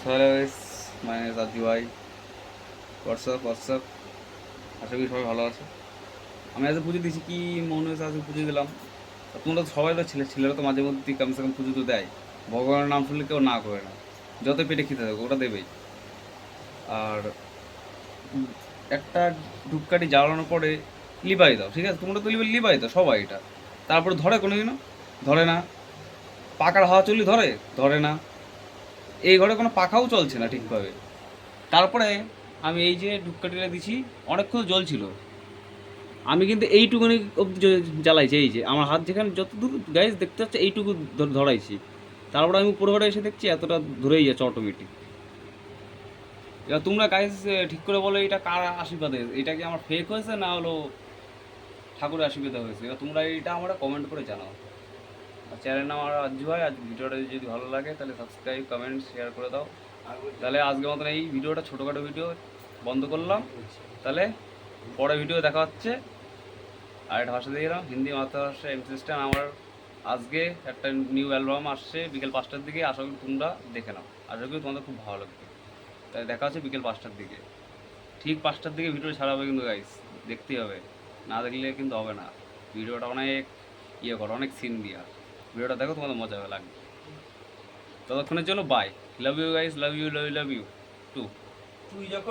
Hello guys, my name Raju ভাই। WhatsApp আশা করি সবাই ভালো আছে। আমি আজকে পুজো দিয়েছি, কি মনে হয়েছে আজকে পুজো দিলাম। আর তোমরা তো সবাই তো ছেলেরা তো মাঝে মধ্যে কমসে কম পুজো তো দেয়। ভগবানের নাম শুনলে কেউ না করে না, যত পেটে খেতে থাকো ওটা দেবেই। আর একটা ধূপকাঠি জ্বালানোর পরে লিবাই দাও, ঠিক আছে? তোমরা তো লিবাই দাও সবাই এটা। তারপরে ধরে কোনোদিনও ধরে না। পাকার হাওয়া চললে ধরে ধরে না। এই ঘরে কোনো পাখাও চলছে না ঠিকভাবে। তারপরে আমি এই যে ধূপকাঠিটা দিছি, অনেকক্ষণ জ্বলছিল। আমি কিন্তু এইটুকুনি অব্দি জ্বালাইছি, এই যে আমার হাত যেখানে যতদূর গাইজ দেখতে পাচ্ছে এইটুকু ধরাইছি। তারপরে আমি উপর ঘরে এসে দেখছি এতটা ধরেই যাচ্ছে অটোমেটিক। এবার তোমরা গাইজ ঠিক করে বলো, এটা কার আশীর্বাদে? এটা কি আমার ফেক হয়েছে না হলো ঠাকুরের আশীর্বাদে হয়েছে? এবার তোমরা এটা আমরা কমেন্ট করে জানাও। আর চ্যানেল নাম আমার রাজ্জু ভাই। আজ ভিডিওটা যদি ভালো লাগে তাহলে সাবস্ক্রাইব, কমেন্ট, শেয়ার করে দাও। তাহলে আজকের মতন এই ভিডিওটা, ছোটোখাটো ভিডিও বন্ধ করলাম। তাহলে পরে ভিডিও দেখা হচ্ছে। আর একটা ভাষা দিয়ে গেলাম, হিন্দি মাতৃভাষা এম সিস্টেম। আমার আজকে একটা নিউ অ্যালবাম আসছে বিকেল 5টার দিকে, আশা করি তোমরা দেখে নাও। আশা করি তোমাদের খুব ভালো লাগবে। তাই দেখা হচ্ছে বিকেল 5টার দিকে। ঠিক 5টার দিকে ভিডিও ছাড়া হবে কিন্তু গাইস, দেখতেই হবে। না দেখলে কিন্তু হবে না। ভিডিওটা অনেক করো, অনেক সিন দিয়া ভিডিওটা দেখো, তোমাদের মজা হবে, লাগবে। ততক্ষণের জন্য bye. Love you guys, love you, love you, love you too. তুই যখন